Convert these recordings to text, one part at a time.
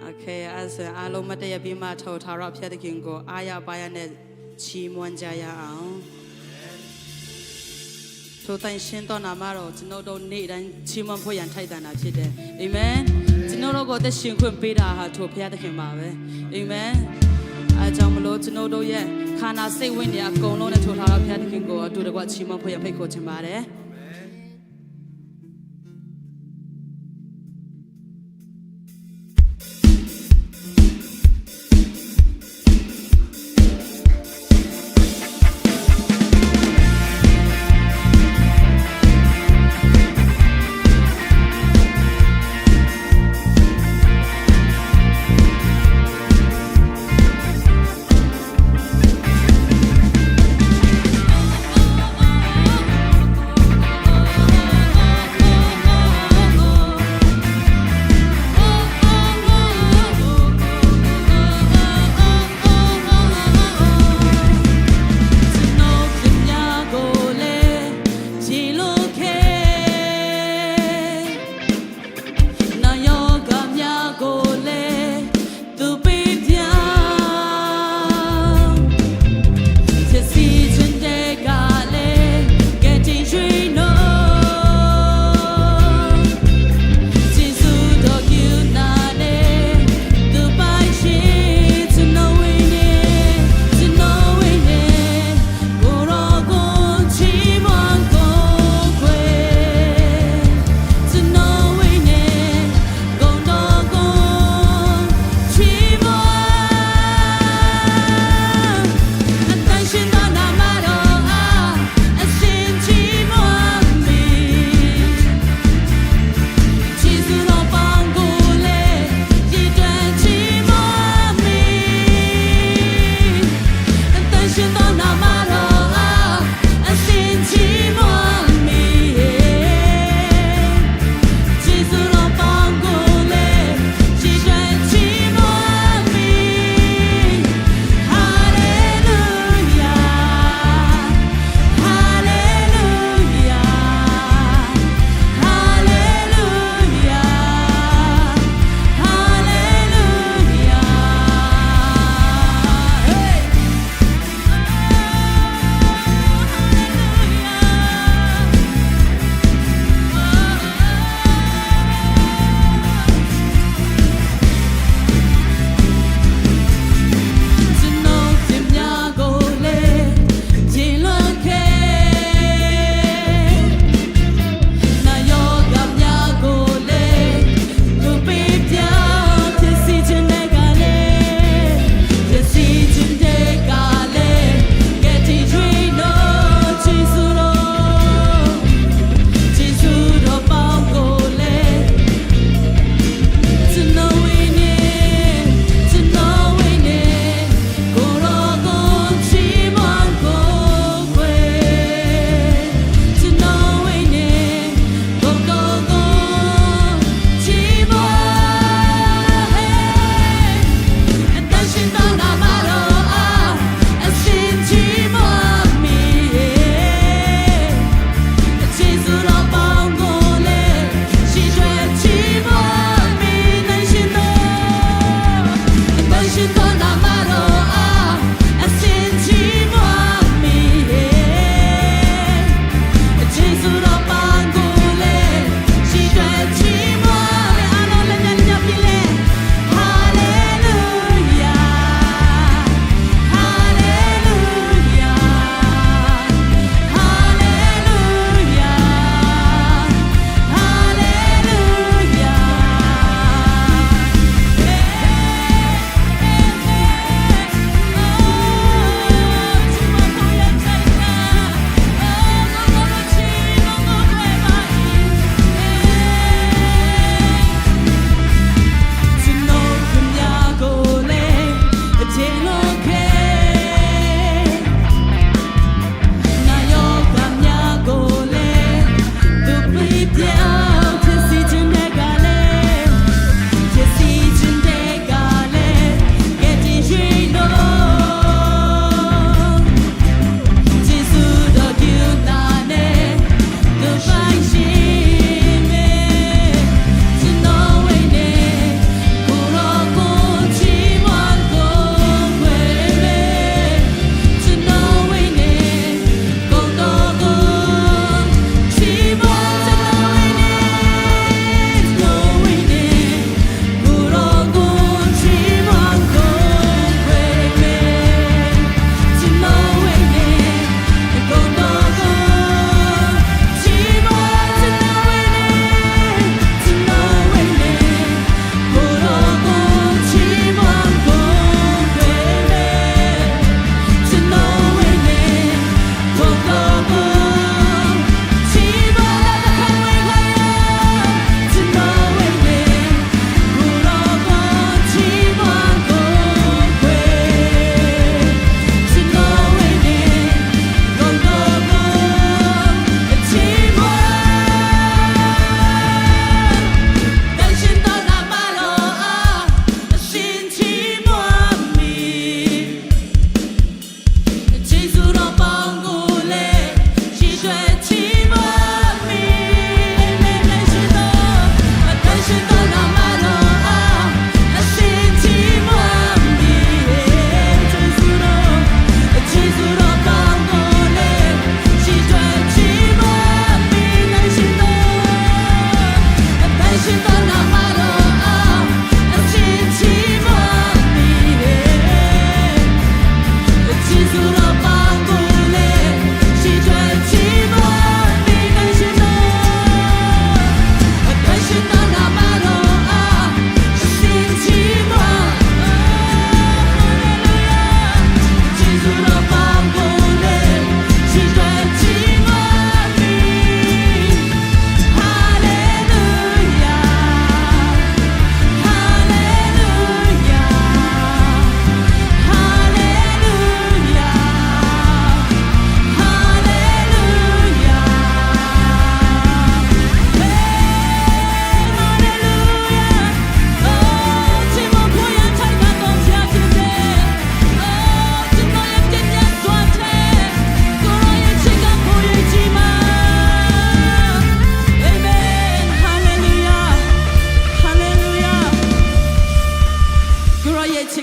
Okay အဲ့ဆိုအားလုံးမတည့်ရပြီးမှထော်ထားတော့ဖျက်တဲ့ခင်ကိုအားရပါရနဲ့ချီးမွမ်းကြရအောင်ထိုတိုင်ရှင်းတော်နာမတော်ကျွန်တော်တို့နေ့တိုင်းချီးမွမ်းဖို့ရန်ထိုက်တန်တာဖြစ်တယ်အာမင်ကျွန်တော်တို့ကိုသက်ရှင်ခွင့်ပေးတာဟာထိုဖျက်တဲ့ခင်ပါပဲအာမင်အားကြောင့်မလို့ကျွန်တော်တို့ရဲ့ခန္ဓာစိတ်ဝိညာဉ်အကုန်လုံးနဲ့ထိုထားတော့ဖျက်တဲ့ခင်ကိုအတူတကွချီးမွမ်းဖို့ရန်ဖိတ်ခေါ်ချင်ပါတယ်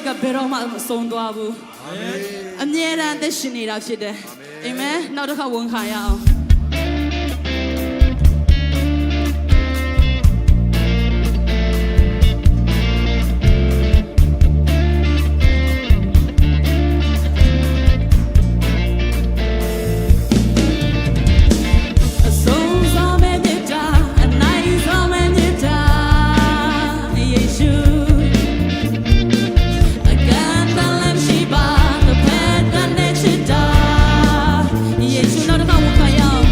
ကဘယ်တော့မှမဆုံးသွားဘူးအမြဲတမ်းသက်ရှင်နေတာဖြစ်တယ်အာမင်နောက်တစ်ခါဝန်ခံရအောင်ယေရှုနောက်တစ်ခါဝန်ခံရအောင်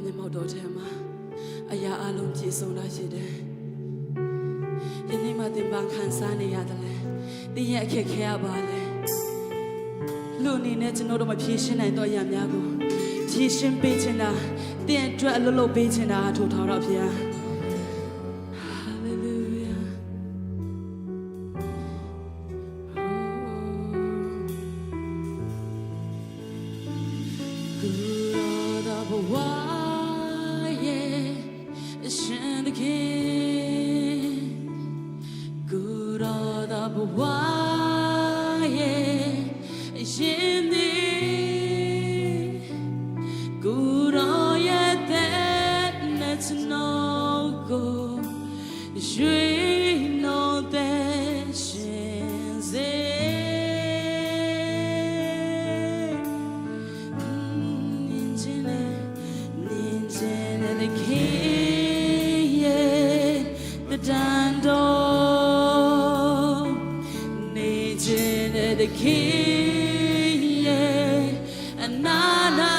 မျက်မှောက်တော်ထဲမှာအရာအလုံးပြည့်စုံတာရှိတယ်ယနေ့မှသင်ပန်းခံစားနေရတယ်လေသင်ရဲ့အခက်ခဲရပါလေလူအနေနဲ့ကျွန်တော်တို့မဖြေရှင်းနိုင်တော့အရာများကိုဖြေရှင်းပေးချင်တာသင်အတွက်အလုပ်လုပ်ပေးချင်တာထို့ထောင်တော့ဖျားThe king, yeah, and Nana,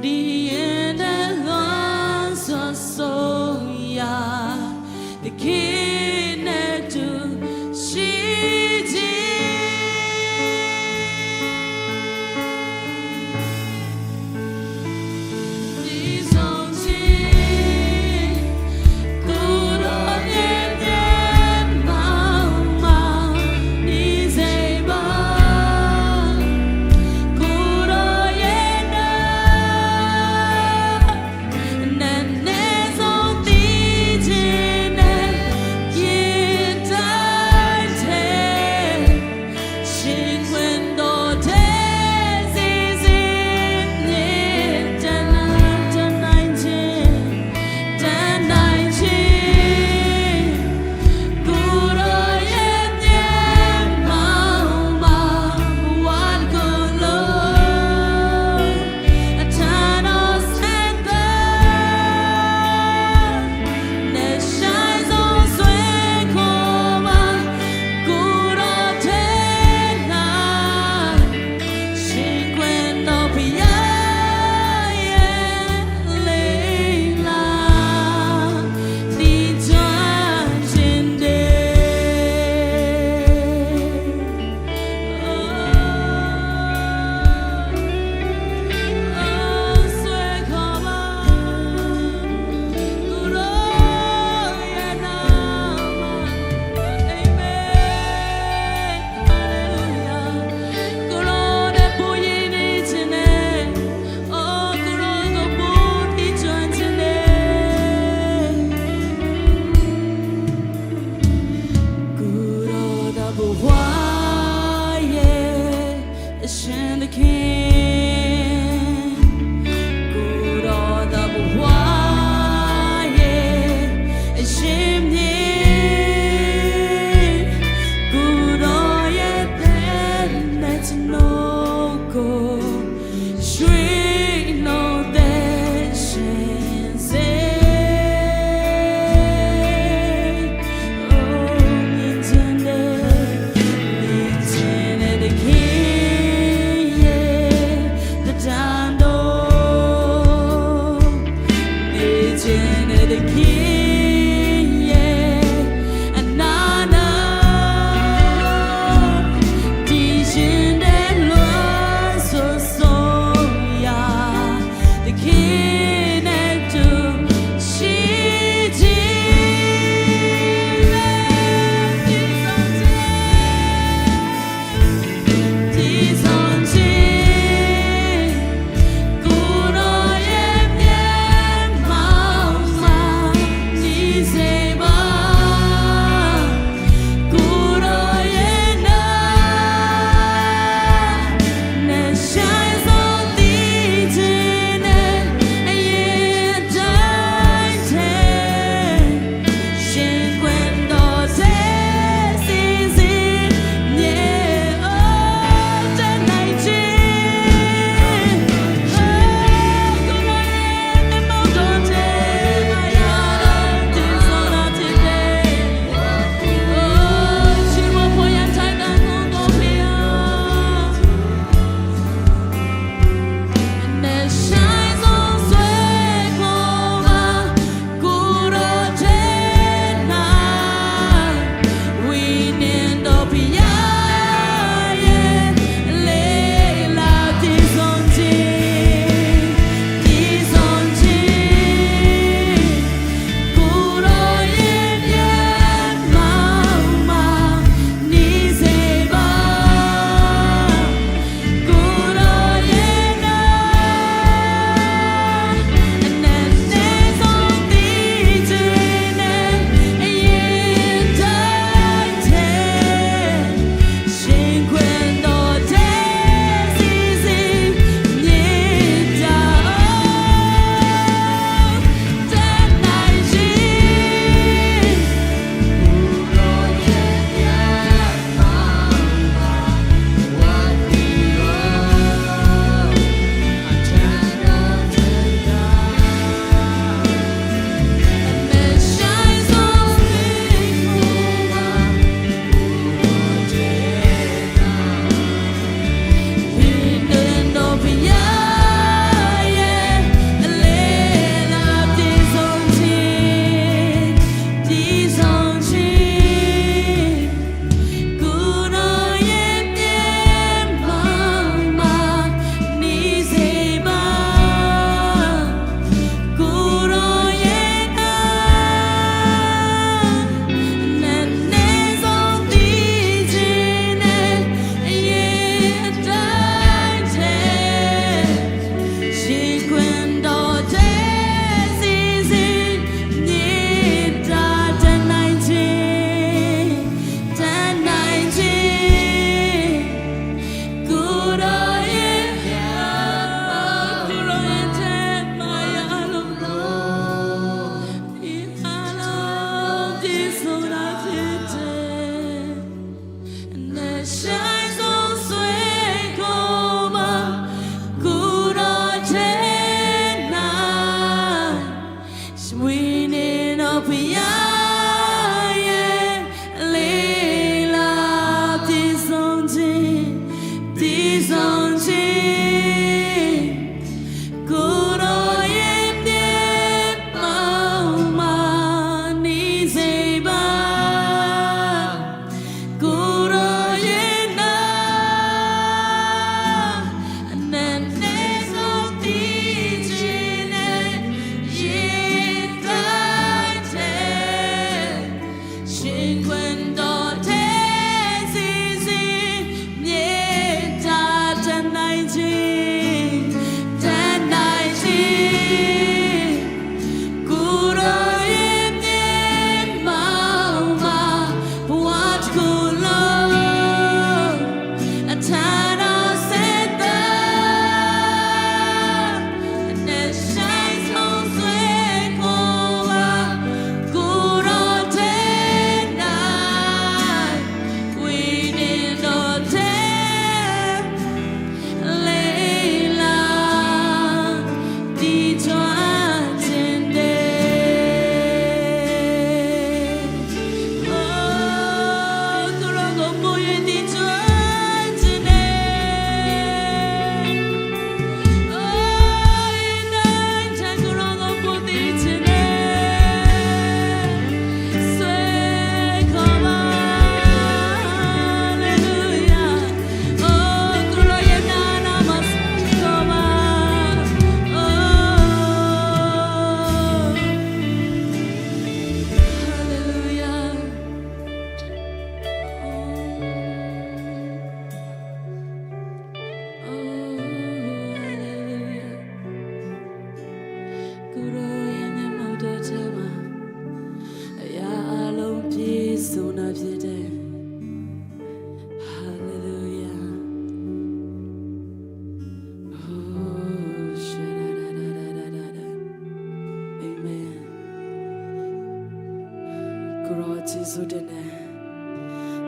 the end of so yeah, the king to see these on good on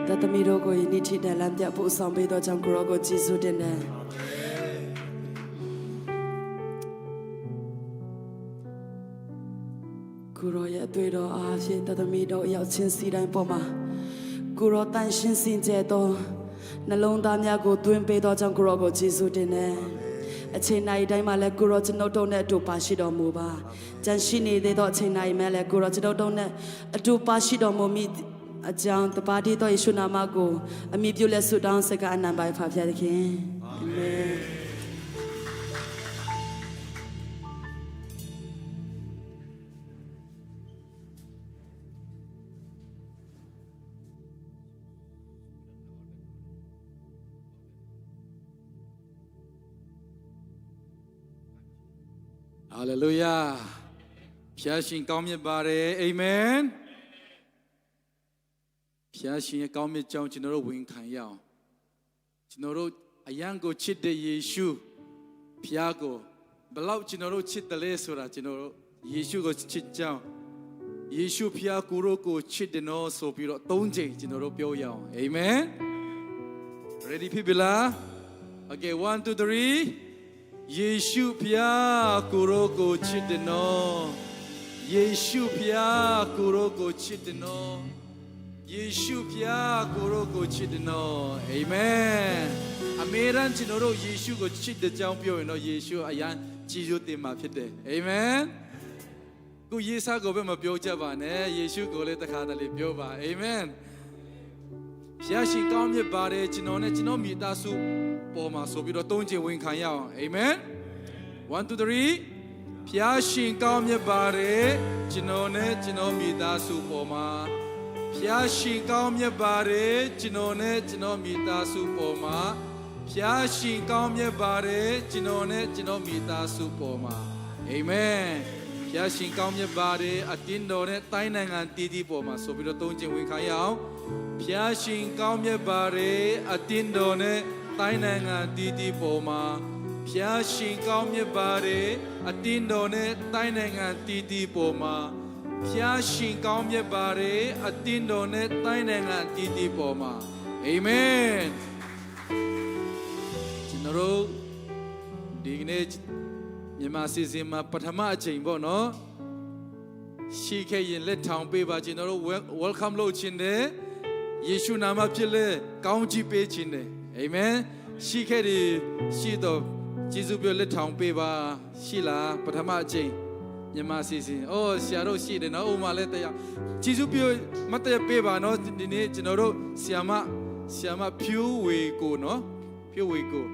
တသမီးတို့ကိုယနေ့ထိတိုင်လမ်းပြဖို့ဆောင်ပေးသောကြောင့်ကိုရောကိုကျေးဇူးတင်တယ်ကိုရောရဲ့အသွေးတော်အားဖြင့်တသမီးတို့ရောက်ချင်းစီတိုင်းပေါ်မှာကိုရောတန်ရှင်းစင်ကြဲသောနှလုံးသားများကိုသွင်းပေးသောကြောင့်ကိုရောကိုကျေးဇူးတင်တယ်အချိန်တိုင်းတိုင်းမှာလည်းကိုရောကျွန်ုပ်တို့နဲ့အတူပါရှိတော်မူပါကြံရှိနေသေးသောအချိန်တိုင်းမှာလည်းကိုရောကျွန်ုပ်တို့နဲ့အတူပါရှိတော်မူမိအကြောင်းတပါးတည်းသောယေရှုနာမကိုအမိပြုလက်ဆုတောင်းစကားအနံပါဖာဖျားသခင်အာမင်ဟာလေလုယာဖျားရှင်ကောင်းမြတ်ပါတယ်အာမင်ဖျားရှင်ရဲ့ကောင်းမြတ်ကြောင်းကျွန်တော်တို့ဝန်ခံရအောင်ကျွန်တော်တို့အယံကိုချစ်တဲ့ယေရှုဖျားကိုဘလောက်ကျွန်တော်တို့ချစ်တယ်လဲဆိုတာကျွန်တော်တို့ယေရှုကိုချစ်ကြောင်းယေရှုဖျားကိုရောကိုချစ်တယ်နော်ဆိုပြီးတော့၃ချိန်ကျွန်တော်တို့ပြောရအောင်အာမင် ready people လား okay 1 2 3ယေရှုဖျားကိုရောကိုချစ်တယ်နော်ယေရှုဖျားကိုရောကိုချစ်တယ်နော်ယေရှုဖျားကိုရောကိုချစ်တယ်နော်အာမင်အမေရန်ကျွန်တော်တို့ယေရှုကိုချစ်တဲ့ကြောင်းပြောရင်တော့ယေရှုအရန်ကြည်စိုးတင်မှာဖြစ်တယ်အာမင်ကိုယေဆာကိုပဲမပြောကြပါနဲ့ယေရှုကိုလည်းတခါတလေပြောပါအာမင်ဖျားရှင်ကောင်းမြတ်ပါတယ်ကျွန်တော်နဲ့ကျွန်တော်မိသားစုပေါ်မှာဆိုပြီးတော့၃ချိန်ဝင်ခံရအောင်အာမင်1 2 3ဖျားရှင်ကောင်းမြတ်ပါတယ်ကျွန်တော်နဲ့ကျွန်တော်မိသားစုပေါ်မှာဖျားရှင်ကောင်းမြတ်ပါတယ်ကျွန်တော်နဲ့ကျွန်တော်မိသားစုပေါ်မှာဖျားရှင်ကောင်းမြတ်ပါတယ်ကျွန်တော်နဲ့ကျွန်တော်မိသားစုပေါ်မှာအာမင်ဖျားရှင်ကောင်းမြတ်ပါတယ်အတင်းတော်နဲ့တိုင်းနိုင်ငံတည်တည်ပေါ်မှာဆိုပြီးတော့၃ချိန်ဝင်ခံရအောင်ဖျားရှင်ကောင်းမြတ်ပါတယ်အတင်းတော်နဲ့တိုင်းနိုင်ငံတည်တည်ပေါ်မှာဖျားရှင်ကောင်းမြတ်ပါတယ်အတင်းတော်နဲ့တိုင်းနိုင်ငံတည်တည်ပေါ်မှာဖျားရှင်ကောင်းမြတ်ပါတယ်အတင်းတော်နဲ့တိုင်းနိုင်ငံတည်တည်ပေါ်မှာအာမင်ကျွန်တော်တို့ဒီကနေ့မြန်မာစီစဉ်မှာပထမအချိန်ပေါ့နော် ရှိခဲ့ရင်လက်ထောင်ပေးပါကျွန်တော်တို့ welcome လုပ်ခြင်းတယ်ယေရှုနာမဖြစ်လဲကောင်းချီးပေးခြင်းတယ်အာမင်ရှိခဲ့တယ်ရှိတော့ယေရှုပြောလက်ထောင်ပေးပါရှိလားပထမအချိန်မြန်မာစီစဉ်အိုးဆရာတို့ရှိတယ်နော်ဥမာလည်းတရားယေရှုပြောမတ်တရပေးပါနော်ဒီနေ့ကျွန်တော်တို့ဆရာမဖြူဝေကိုနော်ဖြူဝေကို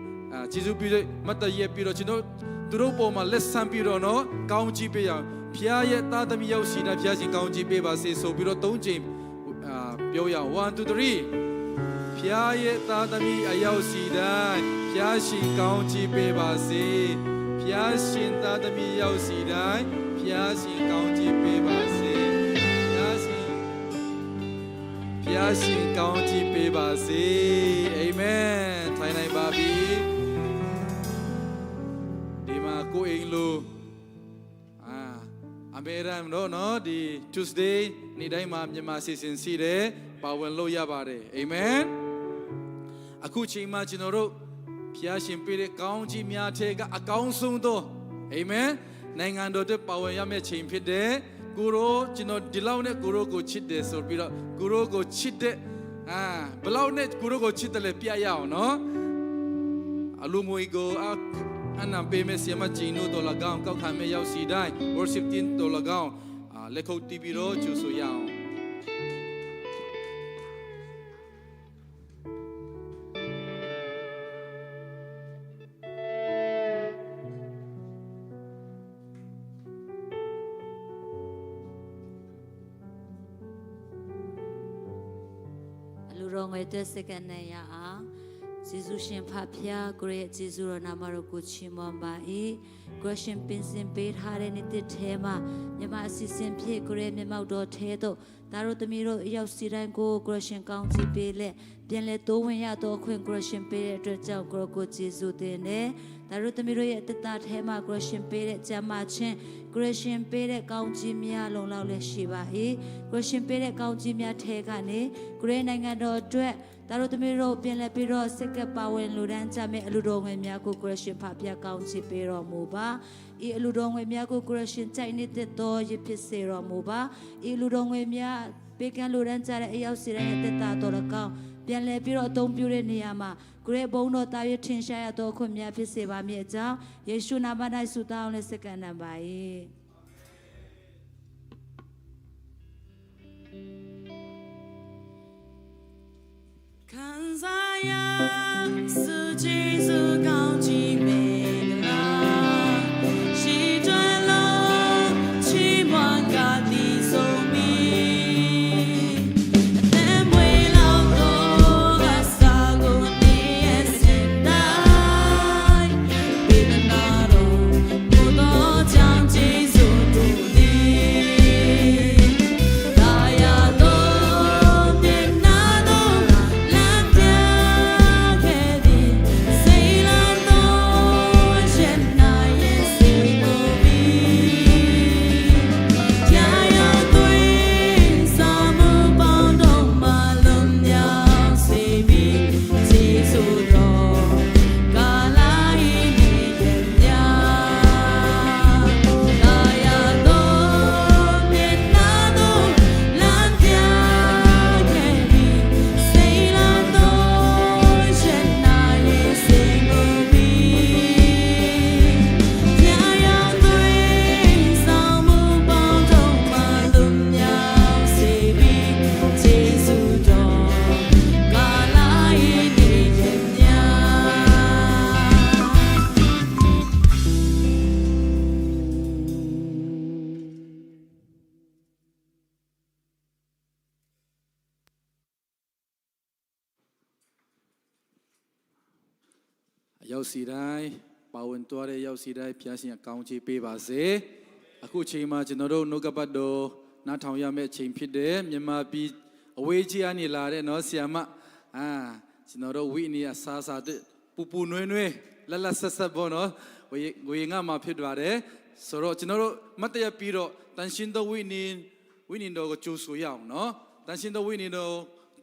ယေရှုပြောမတ်တရပြီးတော့ကျွန်တော်သူတို့ပေါ်မှာလက်ဆံပြီးတော့နော်ကောင်းချီးပေးရအောင်ဖျားရဲ့သားသမီးရောက်ရှိတဲ့ဖျားရှင်ကောင်းချီးပေးပါစေဆိုပြီးတော့၃ချိန်ပြောရအောင်1 2 3ဖျားရဲ့သားသမီးအရောက်ရှိတိုင်းဖျားရှင်ကောင်းချီးပေးပါစေဖျားရှင်သားသမီးရောက်ရှိတိုင်းဖျားရှင်ကောင်းချီးပေးပါစေဖျားရှင်ကောင်းချီးပေးပါစေအာမင်ထိုင်နိုင်ပါပြီဒီမှာကိုအိမ်လိုအမေရမ်နော်ဒီ Tuesday နေ့တိုင်းမှာမြန်မာစီစဉ်စီတယ်ပါဝင်လို့ရပါတယ်အာမင်အခုချိန်မှာကျွန်တော်တို့ဖျားရှင်ပေးတဲ့ကောင်းကြီးများထဲကအကောင်းဆုံးသောအာမင်နိုင်ငံတော်အတွက်ပါဝင်ရမယ့်ချိန်ဖြစ်တယ်ကိုရောကျွန်တော်ဒီလောက်နဲ့ကိုရောကိုချစ်တယ်ဆိုပြီးတော့ကိုရောကိုချစ်တဲ့ဘလောက်နဲ့ကိုရောကိုချစ်တယ်လဲပြရအောင်နော်အလူမွေကိုအနံပေးမယ်ဆီမချီနိုဒေါ်လာကောင်ကောက်ခံမဲ့ရောက်စီတိုင်း worship team ဒေါ်လာကောင်လက်ခုပ်တီးပြီးတော့ကျူဆိုရအောင်လူတော်ငယ်တဲ့စက္ကန့်နဲ့ရအောင်ယေရှုရှင်ဖဖျားကိုရဲ့ယေရှုတော်နာမတော်ကိုချီးမွမ်းပါ၏ကိုရှင်ပင်စင်ပေးထားတဲ့နေ့တစ်ထဲမှာမြမအစီအစဉ်ဖြစ်ကိုရဲ့မျက်မှောက်တော်ထဲသို့ဒါတို့သမီးတို့ရောက်စီတိုင်းကိုရှင်ကောင်းချီးပေးလက်ပြန်လဲတိုးဝင်ရတော့ခွင့်ကိုရှင်ပေးတဲ့အတွက်ကြောင့်ကိုယေရှုတင်တယ်ဒါတို့သမီးတို့ရဲ့အတ္တထဲမှာကိုရှင်ပေးတဲ့ကြမ်းမာခြင်းကိုရှင်ပေးတဲ့ကောင်းချီးများလုံလောက်လက်ရှိပါ၏ကိုရှင်ပေးတဲ့ကောင်းချီးများထဲကနေကိုရဲ့နိုင်ငံတော်အတွက်ဒါတို့သမီးတို့ပြန်လဲပြီးတော့စက္ကပါဝင်လူဒန်းကြမဲ့အလူတော်ငယ်များကိုကိုရှင်ဖပြကောင်းချီးပေးတော်မူပါဤအလူတော်ငယ်များကိုကိုရှင်ကြိုက်နေတဲ့တော်ရဖြစ်စေတော်မူပါဤလူတော်ငယ်များပေးကမ်းလူဒန်းကြတဲ့အရောက်စီတိုင်းရဲ့တက်တာတော်၎င်းပြန်လဲပြီးတော့အသုံးပြုတဲ့နေရာမှာကိုရဲ့ဘုန်းတော်တာရထင်ရှားရတော်ခွင့်များဖြစ်စေပါမည်အကြောင်းယေရှုနာမ၌ဆုတောင်းและစက္ကန့်နံပါ၏看在呀，四季是高级美啦，西转了期望家的寿命，但为了多个啥个你也现代，别的那种不多讲技术独立，大家都。ရောက်စီတိုင်းပါဝင်သွားတဲ့ရောက်စီတိုင်းဖျားရှင်ကောင်းချီးပေးပါစေအခုချိန်မှာကျွန်တော်တို့နှုတ်ကပတ်တော်နားထောင်ရမယ့်ချိန်ဖြစ်တယ်မြန်မာပြည်အဝေးကြီးကနေလာတဲ့နော်ဆီယမကျွန်တော်တို့ဝိနည်းအစားစားတဲ့ပူနွဲ့နွဲ့လက်လက်ဆက်ဆက်ပေါ့နော်ဝေငါမှာဖြစ်ပါတယ်ဆိုတော့ကျွန်တော်တို့မတ်တရပြီးတော့တန်ရှင်တော်ဝိနည်းတော်ကိုကြိုးဆိုရအောင်နော်တန်ရှင်တော်ဝိနည်းတော်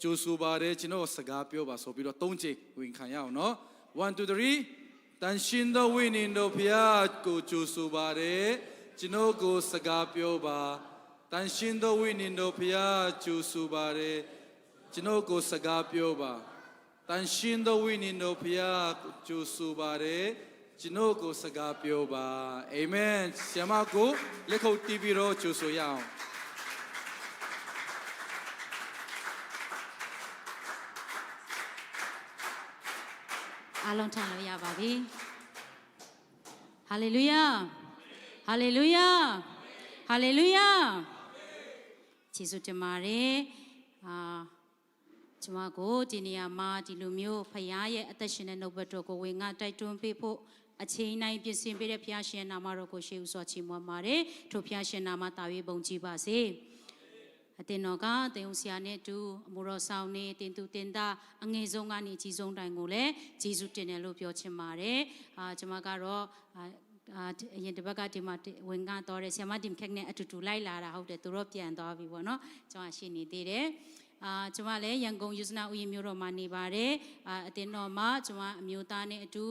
ကြိုးဆိုပါတယ်ကျွန်တော်စကားပြောပါဆိုပြီးတော့၃ချိန်ဝင်ခံရအောင်နော်1 2 3တန်ရှင်တော်ဝိနည်းတော်ဖျားကိုကြိုးဆိုပါတယ်ကျွန်တော်ကိုစကားပြောပါ တန်ရှင်သောဝိညာဉ်တော်ဖျားကြိုဆိုပါတယ်ကျွန်တော်ကိုစကားပြောပါတန်ရှင်သောဝိညာဉ်တော်ဖျားကြိုဆိုပါတယ်ကျွန်တော်ကိုစကားပြောပါအာမင်ဆရာမကိုလက်ခုပ်တီးပြီးတော့ကြိုဆိုရအောင်အားလုံးထိုင်လို့ရပါပြီဟာလေလုယာဟာလေလုယာဟာလေလုယာယေရှုတင်ပါတယ်ကျွန်မကိုဒီနေရာမှာဒီလိုမျိုးဖခင်ရဲ့အသက်ရှင်တဲ့နှုတ်ဘတ်တော်ကိုဝင်ငါတိုက်တွန်းပေးဖို့အချိန်တိုင်းပြင်ဆင်ပေးတဲ့ဖခင်ရှင်နာမတော်ကိုရှေးဥစွာချီးမွမ်းပါတယ်ထိုဖခင်ရှင်နာမတာ၍ဘုန်းကြီးပါစေအတင်တော်ကတင်ဦးဆရာနဲ့တူအမှုတော်ဆောင်နေတင်သူတင်သားအငယ်ဆုံးကနေအကြီးဆုံးတိုင်ကိုလည်းယေရှုတင်တယ်လို့ပြောချင်ပါတယ်ကျွန်မကတော့အရင်တစ်ပတ်ကဒီမှာဝင်ကတော့တယ်ဆရာမဒီမခက်နဲ့အတူတူလိုက်လာတာဟုတ်တယ်သူတို့ပြန်သွားပြီပေါ့နော်ကျွန်မရှိနေသေးတယ်ကျွန်မလည်းရန်ကုန်ယူဇနာဥယျာဉ်မြို့တော်မှာနေပါတယ်အတင်တော်မှာကျွန်မအမျိုးသားနဲ့အတူ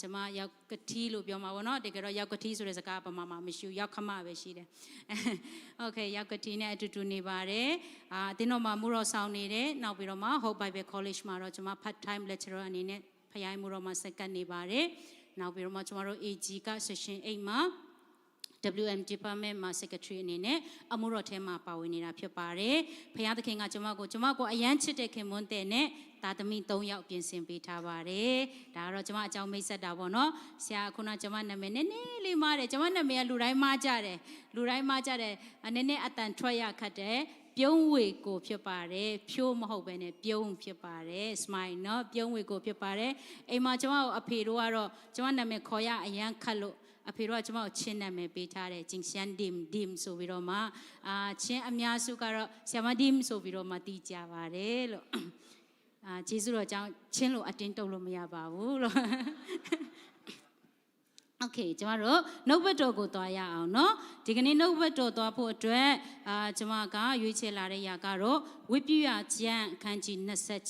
ကျွန်မရောက်ကတိလို့ပြောမှာပေါ့နော်တကယ်တော့ရောက်ကတိဆိုတဲ့စကားပမာမှာမရှိဘူးရောက်ခမပဲရှိတယ်โอเคရောက်ကတိနဲ့အတူတူနေပါတယ်အတင်တော်မှာမူတော်ဆောင်နေတယ်နောက်ပြီးတော့မှ Hope Bible College မှာတော့ကျွန်မ part time lecturer အနေနဲ့ဖခင်မူတော်မှာစက္ကန့်နေပါတယ်နောက်ပြီးတော့မှကျွန်တော်တို့ AG က session 8မှာWM Department မှာ Secretary အနေနဲ့အမှုတော်ထဲမှာပါဝင်နေတာဖြစ်ပါတယ်။ဖခင်သခင်ကကျွန်မကိုအရန်ချစ်တဲ့ခင်မွန်းတဲ့နဲ့သားသမီး3ယောက်ပြင်ဆင်ပေးထားပါတယ်။ဒါကတော့ကျွန်မအကြောင်းမိတ်ဆက်တာပေါ့နော်။ဆရာခုနကျွန်မနာမည်နည်းနည်းလေးမားတယ်ကျွန်မနာမည်ကလူတိုင်းမားကြတယ်။လူတိုင်းမားကြတယ်နည်းနည်းအတန်ထွက်ရခတ်တယ်။ပြုံးဝေကိုဖြစ်ပါတယ်ဖြိုးမဟုတ်ပဲနဲ့ပြုံးဖြစ်ပါတယ် smile เนาะပြုံးဝေကိုဖြစ်ပါတယ်အိမ်မှာကျွန်မကိုအဖေတို့ကတော့ကျွန်မနာမည်ခေါ်ရအရန်ခတ်လို့အဖေတို့ကကျွန်မကိုချင်းနာမည်ပေးထားတယ်ဂျင်းရှန်ဒီမ်ဆိုပြီးတော့မှချင်းအများစုကတော့ဆ iam ဒီမ်ဆိုပြီးတော့မှတီးကြပါတယ်လို့ဂျေဇုတော်ကြောင့်ချင်းလို့အတင်းတုပ်လို့မရပါဘူးလို့โอเคကျွန်မတို့နှုတ်ဘတ်တော်ကိုသွားရအောင်เนาะဒီကနေ့နှုတ်ဘတ်တော်သွားဖို့အတွက်ကျွန်မကရွေးချယ်လာတဲ့ຢာကတော့ဝိပ္ပယကျမ်းအခန်းကြီး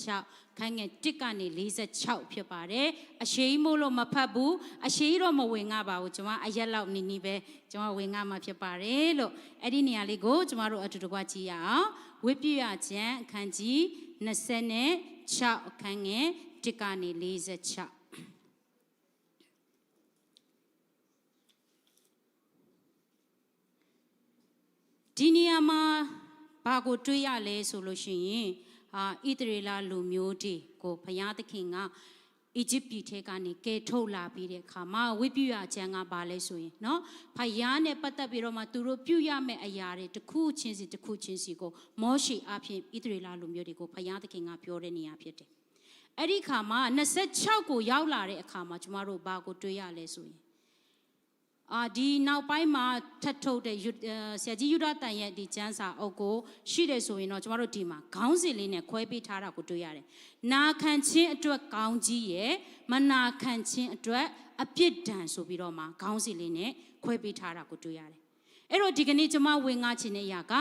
26ခန်းငယ်1ကနေ46ဖြစ်ပါတယ်အရှိန်မို့လို့မဖတ်ဘူးအရှိန်တော့မဝင်ငါပါဘူးကျွန်မအရက်လောက်နီးနီးပဲကျွန်မဝင်ငါမှာဖြစ်ပါတယ်လို့အဲ့ဒီနေရာလေးကိုကျွန်မတို့အတူတကွကြည့်ရအောင်ဝိပ္ပယကျမ်းအခန်းကြီး26အခန်းငယ်1ကနေ46ဒီနေရာမှာဘာကိုတွေးရလဲဆိုလို့ရှိရင်ဣသရေလလူမျိုးတွေကိုဘုရားသခင်ကအီဂျစ်ပြည်ထဲကနေကယ်ထုတ်လာပြီးတဲ့အခါမှာဝိပ္ပယကျမ်းကဘာလဲဆိုရင်เนาะဘုရားနဲ့ပတ်သက်ပြီးတော့မှသူတို့ပြုရမယ့်အရာတွေတစ်ခုချင်းစီကိုမောရှေအဖြစ်ဣသရေလလူမျိုးတွေကိုဘုရားသခင်ကပြောတဲ့နေရာဖြစ်တယ်။အဲ့ဒီအခါမှာ26ကိုရောက်လာတဲ့အခါမှာကျမတို့ဘာကိုတွေးရလဲဆိုရင်ဒီနောက်ပိုင်းမှာထပ်ထုတ်တဲ့ဆရာကြီးယူဒတန်ရဲ့ဒီကျမ်းစာအုပ်ကိုရှိတယ်ဆိုရင်တော့ကျမတို့ဒီမှာခေါင်းစဉ်လေးနဲ့ခွဲပေးထားတာကိုတွေ့ရတယ်။နာခံခြင်းအတွက်ကောင်းကြီးရဲ့မနာခံခြင်းအတွက်အပြစ်ဒဏ်ဆိုပြီးတော့မှခေါင်းစဉ်လေးနဲ့ခွဲပေးထားတာကိုတွေ့ရတယ်။အဲ့တော့ဒီကနေ့ကျမဝင်ငါခြင်းတဲ့အရာက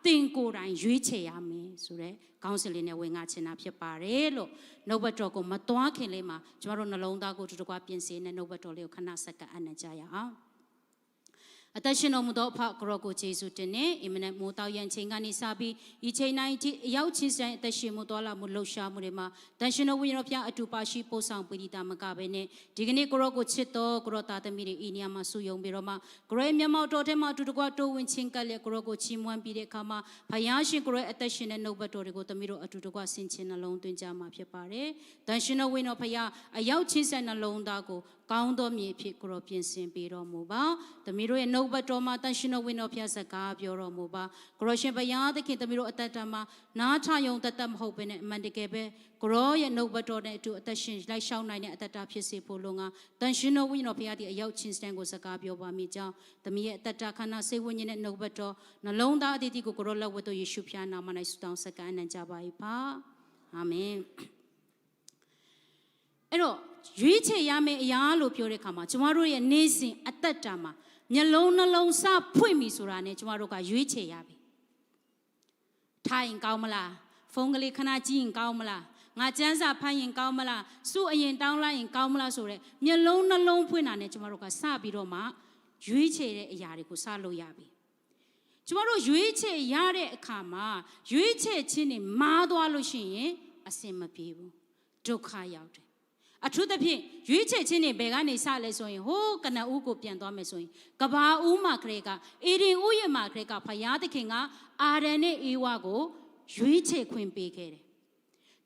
သင်ကိုယ်တိုင်ရွေးချယ်ရမယ်ဆိုတဲ့ခေါင်းစဉ်လေးနဲ့ဝင်ငါခြင်းတာဖြစ်ပါတယ်လို့နှုတ်ဘတ်တော်ကိုမသွားခင်လေးမှာကျမတို့နှလုံးသားကိုတူတကွပြင်ဆင်တဲ့နှုတ်ဘတ်တော်လေးကိုခဏစက္ကန့်အနံ့ကြရအောင်။အသက်ရှင်တော်မူသောအဖကရောကိုယေရှုတင်နဲ့အင်မနက်မိုးတောက်ရန်ချိန်ကနေစပြီးဤချိန်တိုင်းအရောက်ချင်းဆိုင်အသက်ရှင်မှုတော်လာမှုလှုပ်ရှားမှုတွေမှာတန်ရှင်တော်ဝိညာဉ်တော်ဖျားအတူပါရှိပို့ဆောင်ပေးတာမကပဲနဲ့ဒီကနေ့ကရောကိုချစ်တော်ကရောသားသမီးတွေဤနေရာမှာစုယုံပြီးတော့မှကရောရဲ့မျက်မှောက်တော်ထဲမှာအတူတကွတိုးဝင်ချင်းကပ်လက်ကရောကိုချီးမွမ်းပြီးတဲ့အခါမှာဘုရားရှင်ကရောအသက်ရှင်တဲ့နှုတ်ဘတ်တော်တွေကိုသမီးတို့အတူတကွဆင်ခြင်နှလုံးသွင်းကြမှာဖြစ်ပါတယ်တန်ရှင်တော်ဝိညာဉ်တော်ဖျားအရောက်ချင်းဆိုင်နှလုံးသားကိုကောင်းသောမြေဖြစ်ကိုပြင်ဆင်ပေးတော်မူပါသမီးတို့ရဲ့နှုတ်ဘတ်တော်မှာတန်ရှင်တော်ဝိညာဉ်တော်ဖျားစကားပြောတော်မူပါကိုရောရှင်ဘုရားသခင်သမီးတို့အသက်တာမှာနားထယုံတတ်မဟုတ်ဘဲနဲ့အမှန်တကယ်ပဲကိုရောရဲ့နှုတ်ဘတ်တော်နဲ့အတူအသက်ရှင်လိုက်ရှောက်နိုင်တဲ့အသက်တာဖြစ်စေဖို့လုံငါတန်ရှင်တော်ဝိညာဉ်တော်ဖျားသည်အရောက်ချင်းစတန်ကိုစကားပြောပါမိကြောင်းသမီးရဲ့အသက်တာခန္ဓာစိတ်ဝိညာဉ်နဲ့နှုတ်ဘတ်တော်နှလုံးသားအသီးသီးကိုကိုရောလက်ဝတ်တော်ယေရှုဖျားနာမ၌ဆုတောင်းစကားအနံ့ကြပါ၏ပါအာမင်အဲ့တော့ရွေးချယ်ရမယ့်အရာလို့ပြောတဲ့အခါမှာကျမတို့ရဲ့နေ့စဉ်အသက်တာမှာမျက်လုံးနှလုံးစဖွင့်ပြီဆိုတာနဲ့ကျမတို့ကရွေးချယ်ရပြီထိုင်ကောင်းမလားဖုန်းကလေးခဏကြည့်ရင်ကောင်းမလားငါကျန်းစာဖတ်ရင်ကောင်းမလားစုအရင်တောင်းလိုက်ရင်ကောင်းမလားဆိုတဲ့မျက်လုံးနှလုံးဖွင့်တာနဲ့ကျမတို့ကစပြီးတော့မှရွေးချယ်တဲ့အရာတွေကိုစလို့ရပြီ ကျမတို့ရွေးချယ်ရတဲ့အခါမှာရွေးချယ်ခြင်းတွေမားသွားလို့ရှိရင်အစင်မပြေဘူးဒုက္ခရောက်တယ်အထူးသဖြင့်ရွေးချယ်ခြင်းတွေဘယ်ကနေစလဲဆိုရင်ဟိုးကနဦးကိုပြန်သွားမယ်ဆိုရင်ကဘာဦးမှာခရေကအေဒင်ဥယျာဉ်မှာခရေကဖယားသခင်ကအာရန်နဲ့အေဝါကိုရွေးချယ်ခွင့်ပေးခဲ့တယ်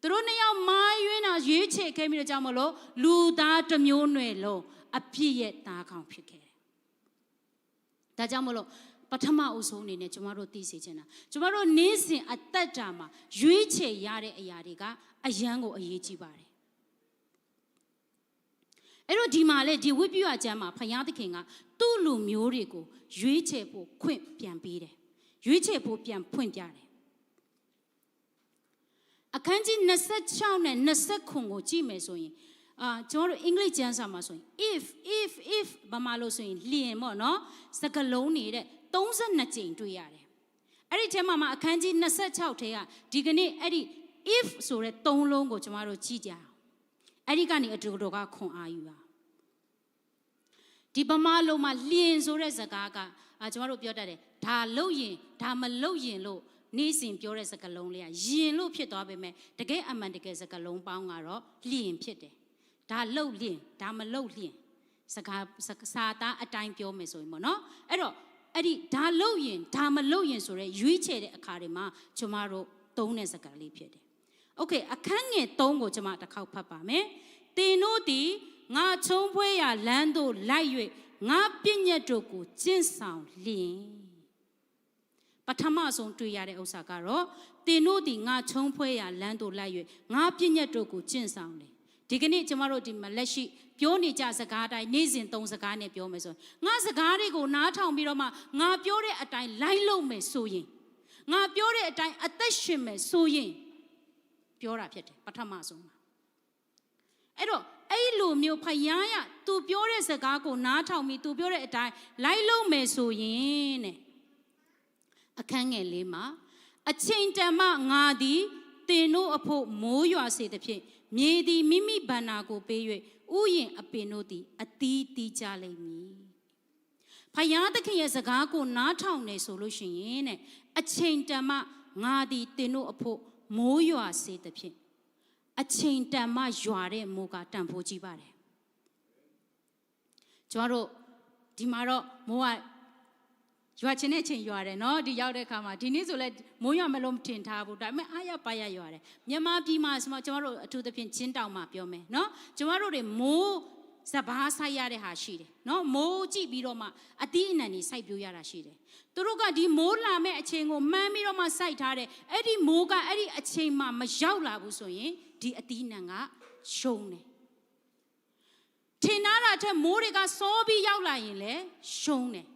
သူတို့နှစ်ယောက်မာရွေးနာရွေးချယ်ခဲ့ပြီးတော့ကြောင့်မလို့လူသားတစ်မျိုးနွယ်လုံးအပြည့်ရဲ့သားကောင်ဖြစ်ခဲ့တယ်ဒါကြောင့်မလို့ပထမအဆုံးအနေနဲ့ကျမတို့သိစေချင်တာကျမတို့နေ့စဉ်အသက်တာမှာရွေးချယ်ရတဲ့အရာတွေကအယံကိုအရေးကြီးပါတယ်အဲ့တော့ဒီမှာလေဒီဝိပုယကျမ်းမှာဖယားသခင်ကသူ့လူမျိုးတွေကိုရွေးချယ်ဖို့ခွင့်ပြန်ပေးတယ်ရွေးချယ်ဖို့ပြန်ဖွင့်ပြတယ်အခန်းကြီး26နဲ့29ကိုကြည့်မယ်ဆိုရင်ကျွန်တော်တို့အင်္ဂလိပ်ကျမ်းစာမှာဆိုရင် if ဘာမှလို့ဆိုရင်လျင်ပေါ့နော်စကားလုံးနေတဲ့32ကြိမ်တွေ့ရတယ်အဲ့ဒီထဲမှာအခန်းကြီး26ထဲကဒီကနေ့အဲ့ဒီ if ဆိုတဲ့3လုံးကိုကျွန်တော်တို့ကြည့်ကြအောင်အဲ့ဒီကနေအတူတူကခွန်အားယူပါဒီဗမာလုံးမှာလျင်ဆိုတဲ့စကားကကျွန်တော်တို့ပြောတတ်တယ်ဒါလုပ်ရင်ဒါမလုပ်ရင်လို့နေ့စဉ်ပြောတဲ့စကားလုံးလေးကယင်လို့ဖြစ်သွားပေမဲ့တကယ်အမှန်တကယ်စကားလုံးပေါင်းကတော့လျင်ဖြစ်တယ်ဒါလှုပ်လျင်ဒါမလှုပ်လျင်စကားစာသားအတိုင်းပြောမယ်ဆိုရင်ပေါ့နော်အဲ့တော့အဲ့ဒီဒါလှုပ်ရင်ဒါမလှုပ်ရင်ဆိုရဲရွေးချယ်တဲ့အခါတွေမှာကျမတို့သုံးတဲ့စကားလေးဖြစ်တယ်โอเคအခန်းငယ်3ကိုကျမတစ်ခေါက်ဖတ်ပါမယ်တင်တို့သည်ငါချုံဖွဲရလမ်းသို့လိုက်၍ငါပြည့်ညတ်တို့ကိုကျင့်ဆောင်လျင်ပထမဆုံးတွေ့ရတဲ့ဥစ္စာကတော့တင်တို့သည်ငါချုံဖွဲရလမ်းသို့လိုက်၍ငါပြည့်ညတ်တို့ကိုကျင့်ဆောင်လျင်ဒီကနေ့ကျမတို့ဒီမှာလက်ရှိပြောနေကြစကားတိုင်းနေ့စဉ်3စကားနဲ့ပြောမယ်ဆိုရင်ငါစကားတွေကိုနားထောင်ပြီးတော့မှငါပြောတဲ့အတိုင်းလိုက်လုပ်မယ်ဆိုရင်ငါပြောတဲ့အတိုင်းအသက်ရှင်မယ်ဆိုရင်ပြောတာဖြစ်တယ်ပထမဆုံးမှာအဲ့တော့အဲ့လိုမျိုးဖယားရသူပြောတဲ့စကားကိုနားထောင်ပြီးသူပြောတဲ့အတိုင်းလိုက်လုပ်မယ်ဆိုရင်တဲ့အခန်းငယ်လေးမှာအချိန်တန်မှငါသည်တင်တို့အဖို့မိုးရွာစေသဖြင့်မြေသည်မိမိဗန္နာကိုပေး၍ဥယျာဉ်အပင်တို့သည်အသီးသီးကြလိမ့်မည်ဖယားသခင်ရဲ့စကားကိုနားထောင်နေဆိုလို့ရှိရင်တဲ့အချိန်တန်မှငါသည်တင်တို့အဖို့မိုးရွာစေသဖြင့်အချိန်တန်မှရွာတဲ့မိုးကတန်ဖိုးကြီးပါတယ်ကျွန်တော်တို့ဒီမှာတော့မိုးကရွာချင်းတဲ့အချိန်ရွာတယ်နော်ဒီရောက်တဲ့အခါမှာဒီနေ့ဆိုလဲမိုးရွာမလို့မထင်ထားဘူးဒါပေမဲ့အားရပါရရွာတယ်မြန်မာပြည်မှာကျွန်တော်တို့အထူးသဖြင့်ချင်းတောင်မှာပြောမယ်နော်ကျွန်တော်တို့တွေမိုးစဘာဆိုင်ရတဲ့ဟာရှိတယ်နော်မိုးကြည့်ပြီးတော့မှအသီးအနှံတွေစိုက်ပျိုးရတာရှိတယ်သူတို့ကဒီမိုးလာမဲ့အချိန်ကိုမှန်းပြီးတော့မှစိုက်ထားတယ်အဲ့ဒီမိုးကအဲ့ဒီအချိန်မှမရောက်လာဘူးဆိုရင်ဒီအသီးအနှံကရှုံးတယ်ထင်သားတာထက်မိုးတွေကစောပြီးရောက်လာရင်လည်းရှုံးတယ်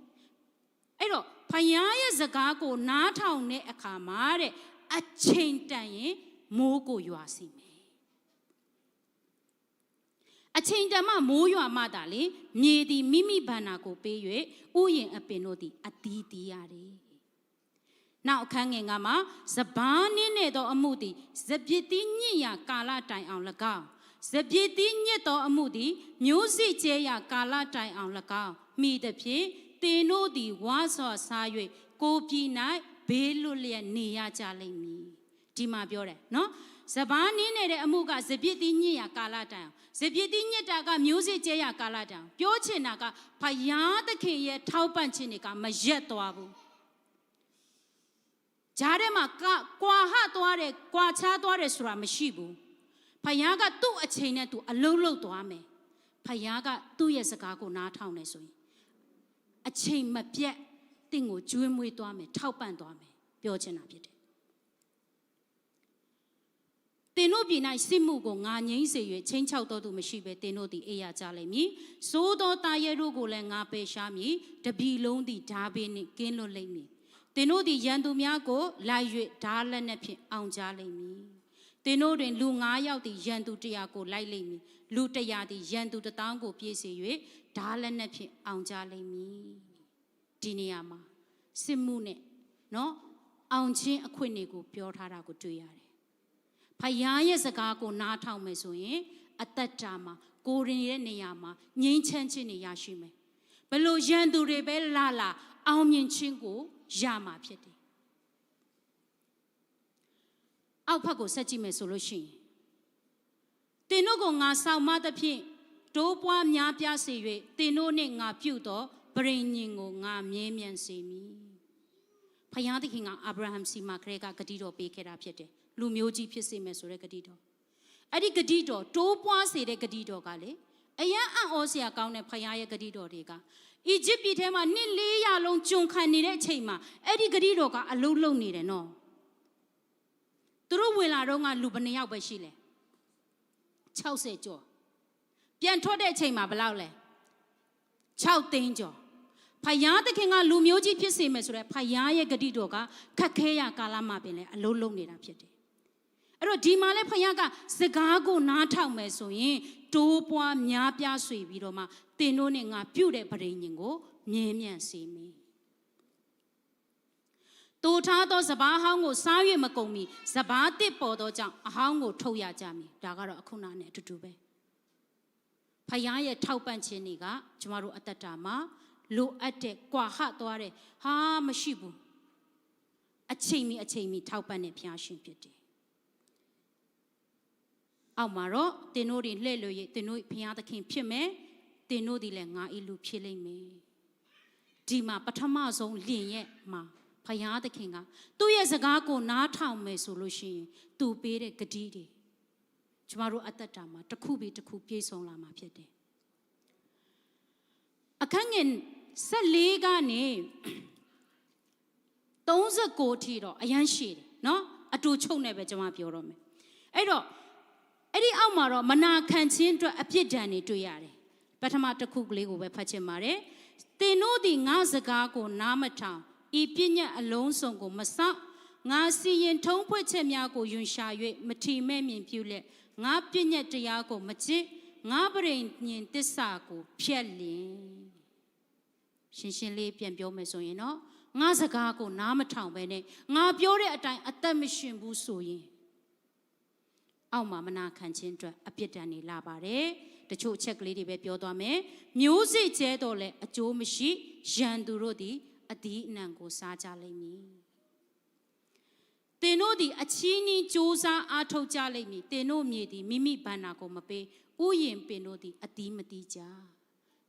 အဲ့တော့ဖယားရဲ့စကားကိုနားထောင်တဲ့အခါမှာတဲ့အချိန်တန်ရင်မိုးကိုရွာစီမယ်အချိန်တန်မှမိုးရွာမှသာလေမြေသည်မိမိဗန္နာကိုပေး၍ဥယျာဉ်အပင်တို့သည်အသီးသီးရတယ်နောက်အခန်းငယ်ကမှာစပါးနှင်းနေသောအမှုသည်စပြစ်သီးညစ်ရာကာလတိုင်အောင်၎င်းစပြစ်သီးညစ်သောအမှုသည်မျိုးစေ့ကျဲရာကာလတိုင်အောင်၎င်းမိသည်ဖြင့်တင်တို့သည်ဝါစောစား၍ကိုပြည်၌ဘေးလွတ်လျက်နေရကြလိမ့်မည်ဒီမှာပြောတယ်နော်စပါးနင်းနေတဲ့အမှုကစပြစ်သီးညစ်ရာကာလတိုင်အောင်စပြစ်သီးညစ်တာကမျိုးစေ့ကျဲရာကာလတိုင်အောင်ပြောချင်တာကဖယားသခင်ရဲ့ထောက်ပံ့ခြင်းတွေကမရက်သွားဘူးဂျားထဲမှာကွာဟသွားတယ်ကွာခြားသွားတယ်ဆိုတာမရှိဘူးဖယားကသူ့အချိန်နဲ့သူအလုံးလုံးသွားမယ်ဖယားကသူ့ရဲ့စကားကိုနားထောင်နေဆိုရင်အချိန်မပြတ်တင့်ကိုကျွေးမွေးသွားမယ်ထောက်ပံ့သွားမယ်ပြောချင်တာဖြစ်တယ်တင်တို့ပြည်၌စစ်မှုကိုငါငြိမ်းစေ၍ချင်းချောက်တော်သူမရှိဘဲတင်တို့သည်အေးရကြလိမ့်မည်သို့သောတာရဲတို့ကိုလည်းငါပယ်ရှားမည်တပြည်လုံးသည်ဓာဘေးနှင့်ကင်းလွတ်လိမ့်မည်တင်တို့သည်ရန်သူများကိုလိုက်၍ဓာလက်နှင့်ဖြင့်အောင်ကြလိမ့်မည်တင်တို့တွင်လူ9ယောက်သည်ရန်သူ100ကိုလိုက်လိမ့်မည်လူ100သည်ရန်သူ1000ကိုပြေးစေ၍ဓာလက်နှင့်ဖြင့်အောင်ကြလိမ့်မည်ဒီနေရာမှာစစ်မှုနဲ့နော်အောင်ခြင်းအခွင့်အရေးကိုပြောထားတာကိုတွေ့ရတယ်ဖယားရဲ့စကားကိုနားထောင်မယ်ဆိုရင်အသက်တာမှာကိုယ်ရင်ရဲ့နေရာမှာငြိမ်းချမ်းခြင်းတွေရရှိမယ်ဘလို့ရန်သူတွေပဲလာအောင်မြင်ခြင်းကို ရမှာဖြစ်တယ်အောက်ဖက်ကိုဆက်ကြည့်မယ်ဆိုလို့ရှိရင်တင်တို့ကိုငါဆောင်မသဖြင့်တိုးပွားများပြားစေ၍တင်တို့နှင့်ငါပြုသောပရိညင်ကိုငါမြဲမြံစေမည်ဖယားသခင်ကအာဗြဟံစီမခရဲကဂတိတော်ပေးခဲ့တာဖြစ်တယ်လူမျိုးကြီးဖြစ်စေမယ်ဆိုတဲ့ဂတိတော်အဲ့ဒီဂတိတော်တိုးပွားစေတဲ့ဂတိတော်ကလေအယံအံ့ဩစရာကောင်းတဲ့ဖယားရဲ့ဂတိတော်တွေကအီဂျစ်ပြည်ထဲမှာနှစ်400လုံးကျွန်ခံနေတဲ့အချိန်မှာအဲ့ဒီဂတိတော်ကအလုံးလုံးနေတယ်နော်သူတို့ဝင်လာတော့ကလူဘယ်နှယောက်ပဲရှိလဲ60ကျော်ပြန်ထွက်တဲ့အချိန်မှာဘယ်လောက်လဲ6သိန်းကျော်ဖယားသခင်ကလူမျိုးကြီးဖြစ်စေမယ်ဆိုတော့ဖယားရဲ့ဂတိတော်ကခက်ခဲရကာလမှာပင်လဲအလုံးလုံးနေတာဖြစ်တယ်အဲ့တော့ဒီမှာလဲဖယားကစကားကိုနားထောင်မယ်ဆိုရင်တိုးပွားများပြားဆွေပြီးတော့မှတင်တို့နဲ့ငါပြုတ်တဲ့ပရိညင်ကိုမြဲမြံစေမည်တိုးထားသောစပားဟောင်းကိုစား၍မကုန်မီစပားတစ်ပေါ်သောကြောင့်အဟောင်းကိုထုတ်ရကြမည်ဒါကတော့အခုနာနဲ့အတူတူပဲဖယားရဲ့ထောက်ပံ့ခြင်းတွေကကျမတို့အသက်တာမှာလိုအပ်တဲ့ကွာဟသွားတဲ့ဟာမရှိဘူးအချိန်မီထောက်ပံ့တဲ့ဘုရားရှင်ဖြစ်တယ်အောက်မှာတော့တင်တို့တွေလှည့်လို့ရတင်တို့ဘုရားသခင်ဖြစ်မယ်တင်တို့ဒီလည်းငါဤလူဖြစ်လိမ့်မယ်ဒီမှာပထမဆုံးလင်ရဲ့မှာဖယားသခင်ကသူ့ရဲ့စကားကိုနားထောင်မယ်ဆိုလို့ရှိရင်သူပေးတဲ့ဂတိတွေကျမတို့အသက်တာမှာတစ်ခုပြီးတစ်ခုပြည့်စုံလာမှာဖြစ်တယ်အခန်းငယ်14ကနေ39ထိတော့အရန်ရှိတယ်နော်အတူချုပ်နေပဲကျမပြောတော့မယ်အဲ့တော့အဲ့ဒီအောက်မှာတော့မနာခံခြင်းအတွက်အပြစ်ဒဏ်တွေတွေ့ရတယ်ပထမတစ်ခုကလေးကိုပဲဖတ်ချင်ပါတယ်သင်တို့သည်ငါစကားကိုနားမထောင်ဤပညာအလုံးစုံကိုမစောင့်ငါစီရင်ထုံးဖွဲ့ချက်များကိုယွန်ရှာ၍မထီမဲ့မြင်ပြုလက်ငါပညာတရားကိုမကြည့်ငါပရိညင်တစ္ဆာကိုဖျက်လင်ရှင်းရှင်းလေးပြန်ပြောမယ်ဆိုရင်တော့ငါစကားကိုနားမထောင်ပဲနဲ့ငါပြောတဲ့အတိုင်းအသက်မရှင်ဘူးဆိုရင်အောက်မှာမနာခံခြင်းအတွက်အပြစ်ဒဏ်တွေလာပါတယ်တချို့အချက်ကလေးတွေပဲပြောသွားမယ်မျိုးစေ့ကျဲတော့လဲအကျိုးမရှိရန်သူတို့သည်အသီးအနှံကိုစားကြလိမ့်မည်သင်တို့သည်အချီးနှီးစူးစမ်းအားထုတ်ကြလိမ့်မည်သင်တို့မြေသည်မိမိဘဏ္ဍာကိုမပေးဥယျင်ပင်တို့သည်အသီးမသီးကြ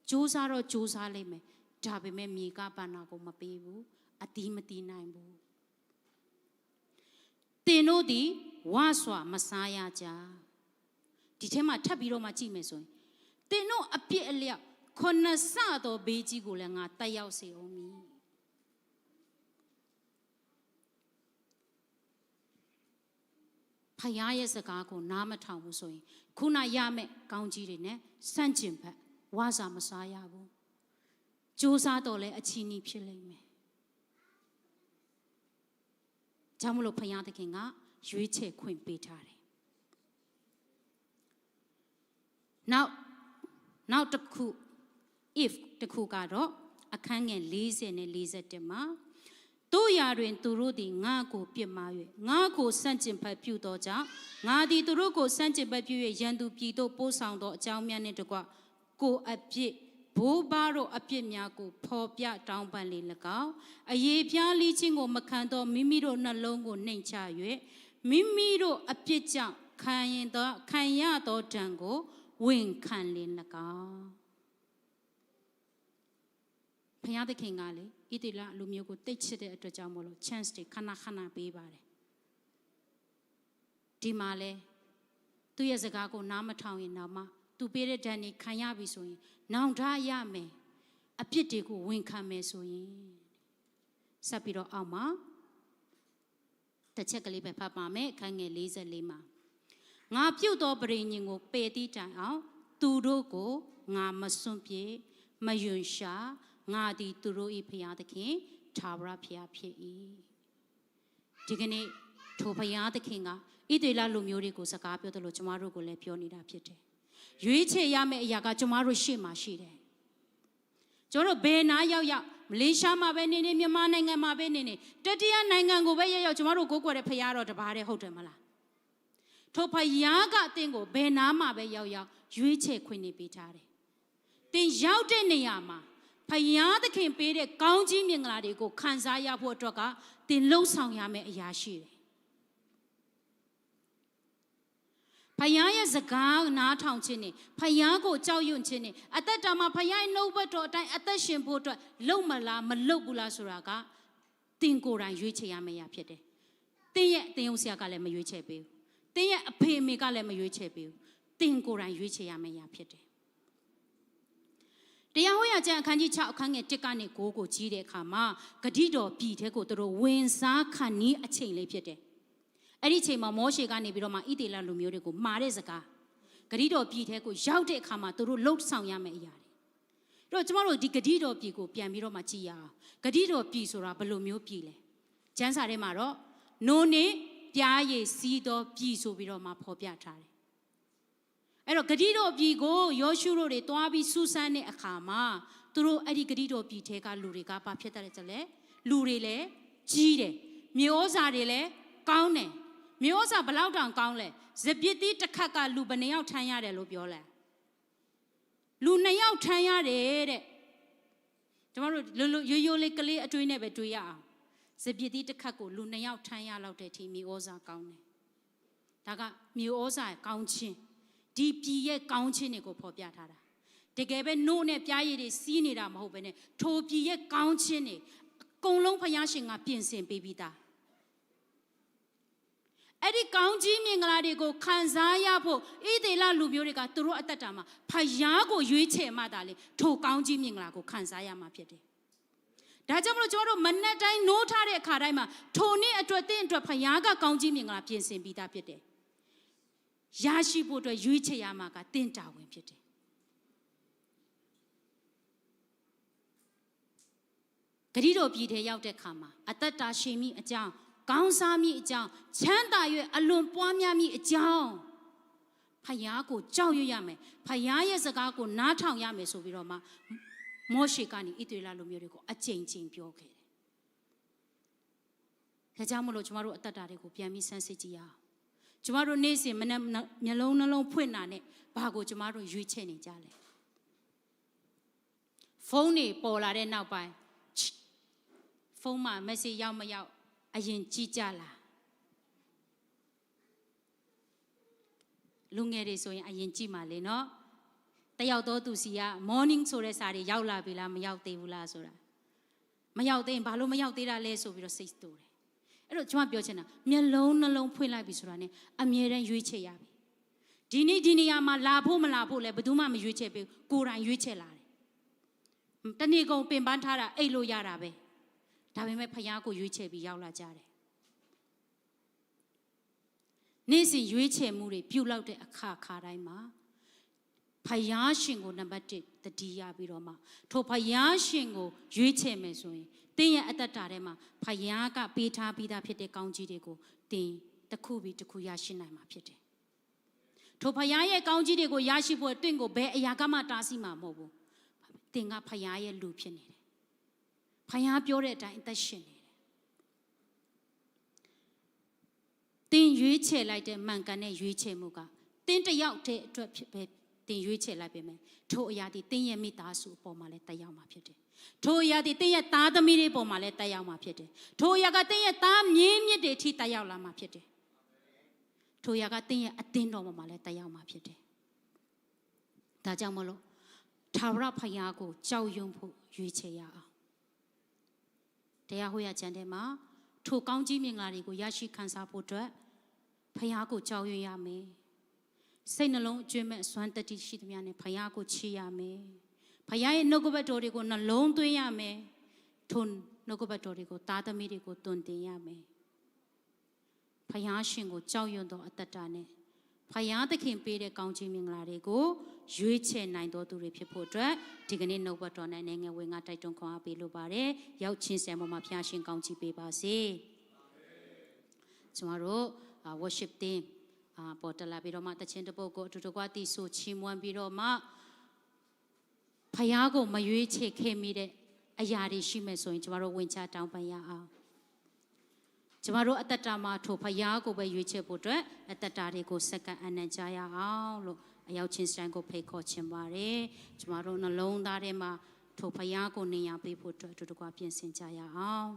စူးစမ်းတော့စူးစမ်းလိမ့်မယ်ဒါပေမဲ့မြေကဘဏ္ဍာကိုမပေးဘူးအသီးမသီးနိုင်ဘူးသင်တို့သည်ဝါစွာမစားရကြဒီထဲမှာထပ်ပြီးတော့မှကြည့်မယ်ဆိုရင်သင်တို့အပြစ်အလျောက်ခုနှစ်ဆသောဘေးကြီးကိုလည်းငါတက်ရောက်စေအောင်မည်ဖယားရဲ့စကားကိုနားမထောင်ဘူးဆိုရင်ခုနရမယ့်ကောင်းကြီးတွေနဲ့ဆန့်ကျင်ဘက်ဝါစာမစားရဘူးကြိုးစားတော့လဲအချီးနှီးဖြစ်လိမ့်မယ်ကြောင့်မလို့ဖယားသခင်ကရွေးချယ်ခွင့်ပေးထားတယ်နောက်တစ်ခု if တစ်ခုကတော့အခန်းငယ်40နဲ့41မှာတို့ရာတွင်သူတို့သည်ငါကိုပြစ်မှား၍ငါကိုစန့်ကျင်ဘက်ပြုသောကြောင့်ငါသည်သူတို့ကိုစန့်ကျင်ဘက်ပြု၍ရန်သူပြည်သို့ပို့ဆောင်သောအကြောင်းများနှင့်တကွကိုအပြစ်ဘိုးဘတို့အပြစ်များကိုဖော်ပြတောင်းပန်လေ၎င်းအယေဖျားလိချင်းကိုမခံသောမိမိတို့နှလုံးကိုနှိမ်ချ၍မိမိတို့အပြစ်ကြောင့်ခံရသောဒဏ်ကိုဝန်ခံလေ၎င်းဘုရားသခင်ကလေဣတိလလူမျိုးကိုတိတ်ချစ်တဲ့အတွက်ကြောင့်မလို့ chance တွေခဏပေးပါတယ်ဒီမှာလေသူ့ရဲ့စကားကိုနားမထောင်ရင်တော့မှသူပေးတဲ့ဒဏ်တွေခံရပြီဆိုရင်နောင်တရမယ်အပြစ်တွေကိုဝန်ခံမယ်ဆိုရင်ဆက်ပြီးတော့အောက်မှာတစ်ချက်ကလေးပဲဖတ်ပါမယ်အခန်းငယ်44မှာငါပြုတ်သောပရိညင်ကိုပယ်သည့်တိုင်အောင်သူတို့ကိုငါမစွန့်ပြေမယွန်ရှာငါသည်သူတို့၏ဖျားသခင်ထာဝရဖျားဖြစ်၏ဒီကနေ့ထိုဖျားသခင်ကဣသေလလူမျိုးတွေကိုစကားပြောတယ်လို့ကျမတို့ကိုလည်းပြောနေတာဖြစ်တယ်ရွေးချယ်ရမယ့်အရာကကျမတို့ရှေ့မှာရှိတယ်ကျမတို့ဘယ်နာရောက်မလေးရှားမှာပဲနေမြန်မာနိုင်ငံမှာပဲနေတတိယနိုင်ငံကိုပဲရောက်ကျမတို့ကိုးကွယ်တဲ့ဖျားတော်တပါးတည်းဟုတ်တယ်မလားထိုဖယားကအသင်ကိုဘယ်နာမှာပဲရောက်ရွေးချယ်ခွင့်နေပေးထားတယ်။သင်ရောက်တဲ့နေရာမှာ ဖယားသခင်ပေးတဲ့ကောင်းကြီးမင်္ဂလာတွေကိုခံစားရဖို့အတွက်ကသင်လှုပ်ဆောင်ရမယ့်အရာရှိတယ်ဖယားရဲ့စကားနားထောင်ခြင်းနဲ့ဖယားကိုကြောက်ရွံ့ခြင်းနဲ့အသက်တာမှာဖယားရဲ့နှုတ်ဘတ်တော်အတိုင်းအသက်ရှင်ဖို့အတွက်လုံမလားမလုံဘူးလားဆိုတာကသင်ကိုယ်တိုင်ရွေးချယ်ရမယ့်အရာဖြစ်တယ်သင်ရဲ့အသင်းဥဆရာကလည်းမရွေးချယ်ပေးဘူးသင်ရဲ့အဖေအမေကလည်းမရွေးချယ်ပေးဘူးသင်ကိုယ်တိုင်ရွေးချယ်ရမယ့်အရာဖြစ်တယ်တရားဟောရာကျမ်းအခန်းကြီး6အခန်းငယ်1ကနေ9ကိုကြီးတဲ့အခါမှာဂတိတော်ပြည်ထဲကိုသူတို့ဝင်စားခံနည်းအချိန်လေးဖြစ်တယ်အဲ့ဒီအချိန်မှာမောရှေကနေပြီးတော့မှဣသေလလူမျိုးတွေကိုမှာတဲ့စကားဂတိတော်ပြည်ထဲကိုရောက်တဲ့အခါမှာသူတို့လှုပ်ဆောင်ရမယ့်အရာတွေအဲ့တော့ကျမတို့ဒီဂတိတော်ပြည်ကိုပြန်ပြီးတော့မှကြည့်ရအောင်ဂတိတော်ပြည်ဆိုတာဘယ်လိုမျိုးပြည်လဲကျမ်းစာထဲမှာတော့နိုးနေပြားရည်စီးသောပြည်ဆိုပြီးတော့မှဖော်ပြထားတယ်အဲ့တော့ဂတိတော်ပြည်ကိုယောရှုတို့တွေတွားပြီးစူးစမ်းတဲ့အခါမှာသူတို့အဲ့ဒီဂတိတော်ပြည်ထဲကလူတွေကဘာဖြစ်တတ်လဲဆိုလဲလူတွေလည်းကြီးတယ်မျိုးစားတွေလည်းကောင်းတယ်မျိုးစားဘလောက်တောင်ကောင်းလဲစပစ်သီးတစ်ခါကလူဘယ်နှယောက်ထမ်းရတယ်လို့ပြောလဲလူ2ယောက်ထမ်းရတယ်တဲ့ကျမတို့ရိုးရိုးလေးကလေးအတွေးနဲ့ပဲတွေးရအောင်စပစ်သီးတစ်ခါကိုလူ2ယောက်ထမ်းရလောက်တဲ့အထိမျိုးစားကောင်းတယ်ဒါကမျိုးစားကောင်းခြင်းဒီပြည်ရဲ့ကောင်းခြင်းတွေကိုဖော်ပြထားတာတကယ်ပဲနို့နဲ့ပြားရည်တွေစီးနေတာမဟုတ်ဘဲနဲ့ထိုပြည်ရဲ့ကောင်းခြင်းတွေအကုန်လုံးဖယားရှင်ကပြင်ဆင်ပေးပြီးသားအဲ့ဒီကောင်းကြီးမင်္ဂလာတွေကိုခံစားရဖို့ဣသေလလူမျိုးတွေကသူတို့အသက်တာမှာဖယားကိုရွေးချယ်မှသာလေထိုကောင်းကြီးမင်္ဂလာကိုခံစားရမှာဖြစ်တယ်ဒါကြောင့်မလို့ကျွန်တော်တို့မနက်တိုင်းနိုးထားတဲ့အခါတိုင်းမှာထိုနေ့အတွက်သင်အတွက်ဖယားကကောင်းကြီးမင်္ဂလာပြင်ဆင်ပြီးသားဖြစ်တယ်ရရှိဖို့အတွက်ရွေးချယ်ရမှာကတင့်တာဝန်ဖြစ်တယ်ဂတိတော်ပြည်ထဲရောက်တဲ့အခါမှာအသက်တာရှင်မိအကြောင်းကောင်းစားမိအကြောင်းချမ်းသာ၍အလွန်ပွားများမိအကြောင်းဖယားကိုကြောက်ရွံ့ရမယ်ဖယားရဲ့စကားကိုနားထောင်ရမယ်ဆိုပြီးတော့မှမောရှေကနေဣသရေလလူမျိုးတွေကိုအကြိမ်ကြိမ်ပြောခဲ့တယ်ဒါကြောင့်မလို့ကျွန်တော်တို့အသက်တာတွေကိုပြန်ပြီးဆန်းစစ်ကြည့်ရအောင်ကျမတို့နေ့စဉ်မျက်လုံးနှလုံးဖွင့်တာနဲ့ဘာကိုကျမတို့ရွေးချယ်နေကြလဲဖုန်းတွေပေါ်လာတဲ့နောက်ပိုင်းဖုန်းမှာ message ရောက်မရောက်အရင်ကြည့်ကြလားလူငယ်တွေဆိုရင်အရင်ကြည့်မှာလေနော်တယောက်တော့သူစီက morning ဆိုတဲ့စာတွေရောက်လာပြီလားမရောက်သေးဘူးလားဆိုတာမရောက်သေးရင်ဘာလို့မရောက်သေးတာလဲဆိုပြီးတော့စိတ်တူတယ်အဲ့တော့ကျွန်မပြောချင်တာမျက်လုံးနှလုံးဖွင့်လိုက်ပြီဆိုတာ ਨੇ အမြဲတမ်းရွေးချယ်ရပြီဒီနေ့ဒီနေရာမှာလာဖို့မလာဖို့လဲဘယ်သူမှမရွေးချယ်ပေးကိုယ်တိုင်ရွေးချယ်လာတယ်တနေ့ကုန်ပင်ပန်းထားတာအိတ်လို့ရတာပဲဒါပေမဲ့ဖယားကိုရွေးချယ်ပြီးရောက်လာကြတယ်နေ့စဉ်ရွေးချယ်မှုတွေပြုလုပ်တဲ့အခါတိုင်းမှာဖယားရှင်ကိုနံပါတ်1တတိယပြီးတော့မှထိုဖယားရှင်ကိုရွေးချယ်မယ်ဆိုရင်သင်ရဲ့အသက်တာထဲမှာဖယားကပေးထားပြီးသားဖြစ်တဲ့ကောင်းကြီးတွေကိုသင်တစ်ခုပြီးတစ်ခုရရှိနိုင်မှာဖြစ်တယ်ထိုဖယားရဲ့ကောင်းကြီးတွေကိုရရှိဖို့တင့်ကိုဘယ်အရာကမှတားဆီးမှာမဟုတ်ဘူးသင်ကဖယားရဲ့လူဖြစ်နေတယ်ဖယားပြောတဲ့အတိုင်းအသက်ရှင်နေတယ်သင်ရွေးချယ်လိုက်တဲ့မှန်ကန်တဲ့ရွေးချယ်မှုကသင်တယောက်တည်းအတွက်ဖြစ်ပဲသင်ရွေးချယ်လိုက်ပေမဲ့ထိုအရာဒီသင်ရဲ့မိသားစုအပေါ်မှာလည်းတက်ရောက်မှာဖြစ်တယ်ထိုအရာဒီသင်ရဲ့သားသမီးတွေပေါ်မှာလည်းတက်ရောက်မှာဖြစ်တယ်ထိုအရာကသင်ရဲ့သားမြေးမြစ်တွေထိတက်ရောက်လာမှာဖြစ်တယ်ထိုအရာကသင်ရဲ့အသင်းတော်ပေါ်မှာလည်းတက်ရောက်မှာဖြစ်တယ်ဒါကြောင့်မလို့ထာဝရဘုရားကိုကြောက်ရွံ့ဖို့ရွေးချယ်ရအောင်တရားဟောရကျမ်းထဲမှာထိုကောင်းကြီးမင်္ဂလာတွေကိုရရှိခံစားဖို့အတွက်ဘုရားကိုကြောက်ရွံ့ရမယ်စိတ်နှလုံးအကျွမ်းမဲ့စွမ်းတတိရှိသမျှနဲ့ဘုရားကိုချီးရမယ်ဘုရားရဲ့နှုတ်ကပတ်တော်တွေကိုနှလုံးသွင်းရမယ်ထိုနှုတ်ကပတ်တော်တွေကိုသားသမီးတွေကိုတွင်တင်ရမယ်ဘုရားရှင်ကိုကြောက်ရွံ့သောအတ္တတာနဲ့ဘုရားသခင်ပေးတဲ့ကောင်းချီးမင်္ဂလာတွေကိုရွေးချယ်နိုင်တော်သူတွေဖြစ်ဖို့အတွက်ဒီကနေ့နှုတ်ပတ်တော်နဲ့နိုင်ငံဝင်ကတိုက်တွန်းခွန်အားပေးလိုပါတယ်ရောက်ချင်းဆံပေါ်မှာဘုရားရှင်ကောင်းချီးပေးပါစေကျွန်တော်တို့ worship team ပေါ်တလာပြီးတော့မှတခြင်းတစ်ပုဒ်ကိုအတူတကွတီးဆိုချီးမွမ်းပြီးတော့မှဖယားကိုမရွေးချယ်ခဲ့မိတဲ့အရာတွေရှိမယ်ဆိုရင်ကျမတို့ဝင်ချတောင်းပန်ရအောင်ကျမတို့အတ္တတာမှာထိုဖယားကိုပဲရွေးချယ်ဖို့အတွက်အတ္တတာတွေကိုစက္ကန့်အနံ့ကြရအောင်လို့အရောက်ချင်းစံကိုဖိတ်ခေါ်ခြင်းပါတယ်ကျမတို့နှလုံးသားထဲမှာ ထိုဖယားကိုနေရာပေးဖို့အတွက်အတူတကွပြင်ဆင်ကြရအောင်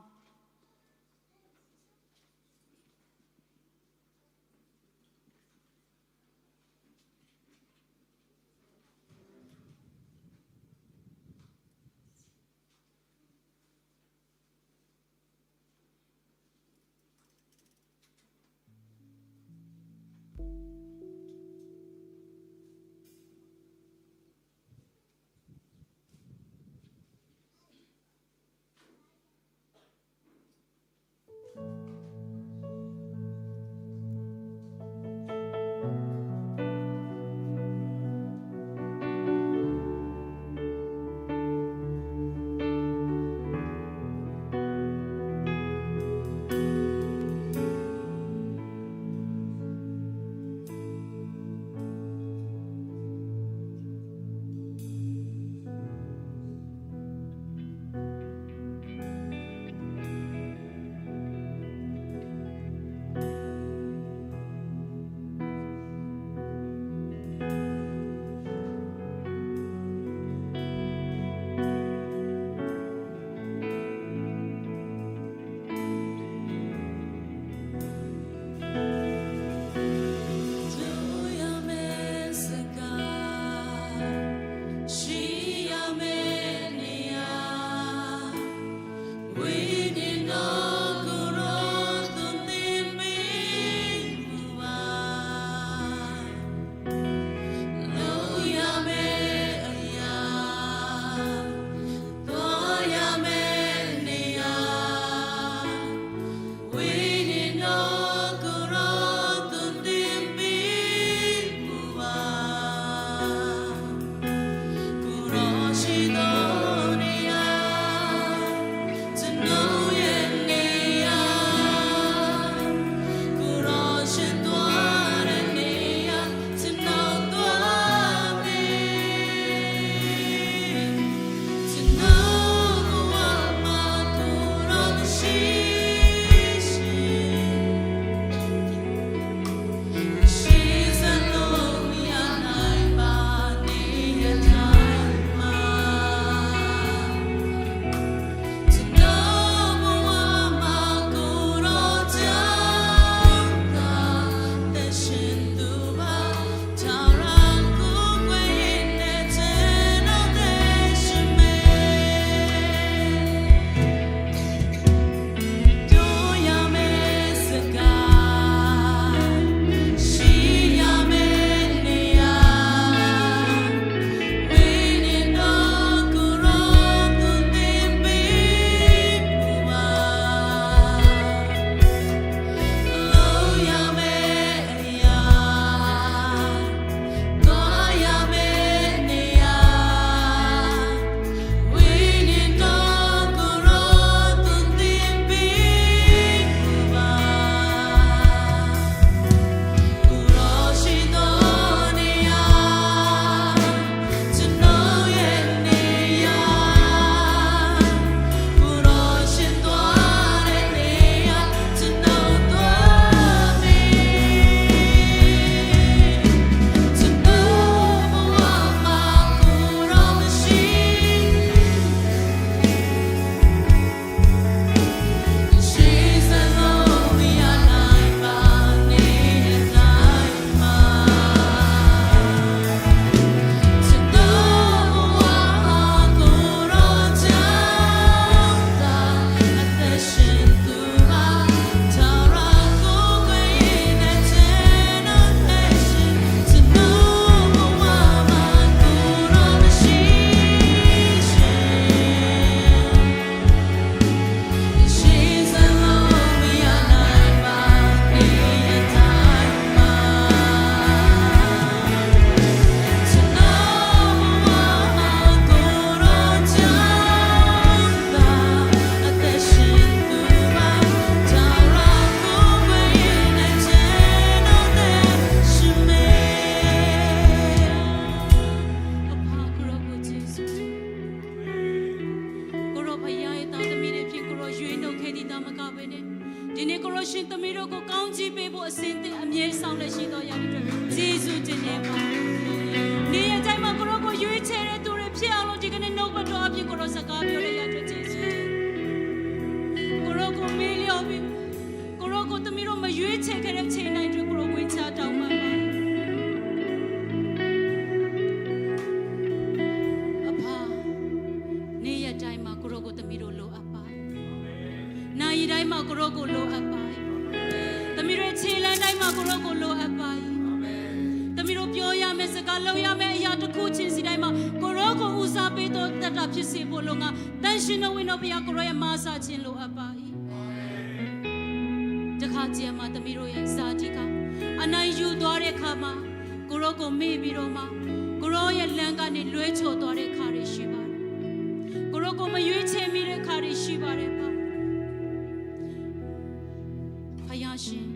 ဖြစ်အောင်လို့ဒီကနေ့နှုတ်ပတ်တော်အပြင်ကိုရောစကားပြောရရတဲ့ယေရှုကိုရောကိုမေးလျော်ပြီးကိုရောကိုသမီးတို့မရွေးချယ်ခဲ့တဲ့ချိန်တိုင်းတွေကိုရောဝင်ချတောင်းပန်ပါအဖနေ့ရက်တိုင်းမှာကိုရောကိုသမီးတို့လိုအပ်ပါနာရီတိုင်းမှာကိုရောကိုလိုအပ်ပါသမီးတို့ခြေလမ်းတိုင်းမှာကိုရောကိုလိုအပ်ပါသမီးတို့ပြောရမယ့်စကားလုပ်ရမယ့်အရာတစ်ခုချင်းစီတိုင်းမှာကိုရောကိုဦးစားပေးတော့တတ်တာဖြစ်စေဖို့လုံငါတန်ရှင်တော်ဝင်တော်ဘုရားကိုရောရဲ့မာစာခြင်းလိုအပ်ပါတခါကျမှသမီးတို့ရဲ့ဇာတိကအနိုင်ယူသွားတဲ့ခါမှာကိုရောကိုမေ့ပြီးတော့မှကိုရောရဲ့လမ်းကနေလွဲချော်သွားတဲ့ခါတွေရှိပါတယ်ကိုရောကိုမရွေးချယ်မိတဲ့ခါတွေရှိပါတယ်ပါဖယားရှင်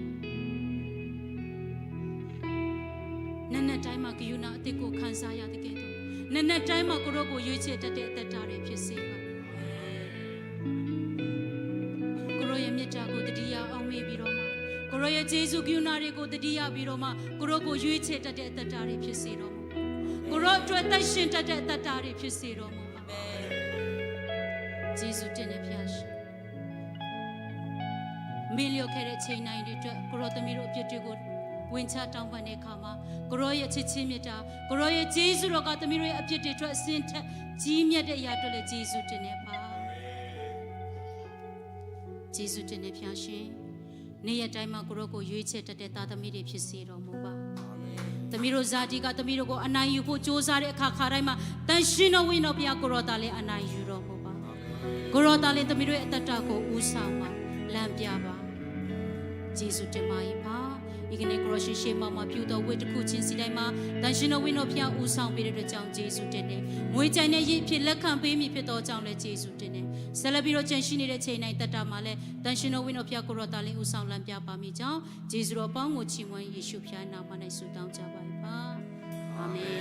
နက်နက်တိုင်းမှာဂယုဏအသစ်ကိုခံစားရတဲ့ကဲ့သို့နက်နက်တိုင်းမှာကိုရောကိုရွေးချယ်တတ်တဲ့အသက်တာတွေဖြစ်စေပါကိုရောရဲ့မြတ်တာကိုတတိယအောင်မေ့ပြီးတော့မှကိုရောရဲ့ဂျေဇုဂယုဏတွေကိုတတိယပြီးတော့မှကိုရောကိုရွေးချယ်တတ်တဲ့အသက်တာတွေဖြစ်စေတော့မှာကိုရောအတွက်သက်ရှင်တတ်တဲ့အသက်တာတွေဖြစ်စေတော့မှာဂျေဇုတင်တဲ့ဖျားရှင်မေလျော့ခဲ့တဲ့ချိန်တိုင်းတွေအတွက်ကိုရောသမီးတို့အပြစ်တွေကိုဝင်ချတောင်းပန်တဲ့အခါမှာကိုရောရဲ့ချစ်ချင်းမြတ်တာကိုရောရဲ့ဂျေဇုတော်ကသမီးတို့ရဲ့အပြစ်တွေအတွက်အစင်ထက်ကြီးမြတ်တဲ့အရာတွေလည်းဂျေဇုတင်နေပါဂျေဇုတင်နေဖျားရှင်နေ့ရက်တိုင်းမှာကိုရောကိုရွေးချယ်တတ်တဲ့သားသမီးတွေဖြစ်စေတော်မူပါသမီးတို့ဇာတိကသမီးတို့ကိုအနိုင်ယူဖို့ကြိုးစားတဲ့အခါခါတိုင်းမှာတန်ရှင်တော်ဝိညာဉ်တော်ဘုရားကိုရောသားလည်းအနိုင်ယူတော်မူပါကိုရောသားလည်းသမီးတို့ရဲ့အသက်တာကိုဦးဆောင်ပါလမ်းပြပါဂျေဇုတင်ပါ၏ပါဒီကနေ့ကိုရရှိရှေမမှာပြုတော်ဝိတခုချင်းစီတိုင်းမှာတန်ရှင်တော်ဝိညာဉ်တော်ဖျားဦးဆောင်ပေးတဲ့အတွက်ကြောင့်ဂျေဇုတင်တယ်။ငွေကြိုင်တဲ့ရည်ဖြစ်လက်ခံပေးမိဖြစ်တော်ကြောင့်လည်းဂျေဇုတင်တယ်။ဆက်လက်ပြီးတော့ကြံရှိနေတဲ့ချိန်တိုင်းတက်တာမှာလည်းတန်ရှင်တော်ဝိညာဉ်တော်ဖျားကိုရောတာလေးဦးဆောင်လမ်းပြပါမိကြောင်းဂျေဇုတော်ပေါင်းကိုချီးမွမ်းယေရှုဖျားနာမ၌ဆုတောင်းကြပါ၏ပါ။အာမင်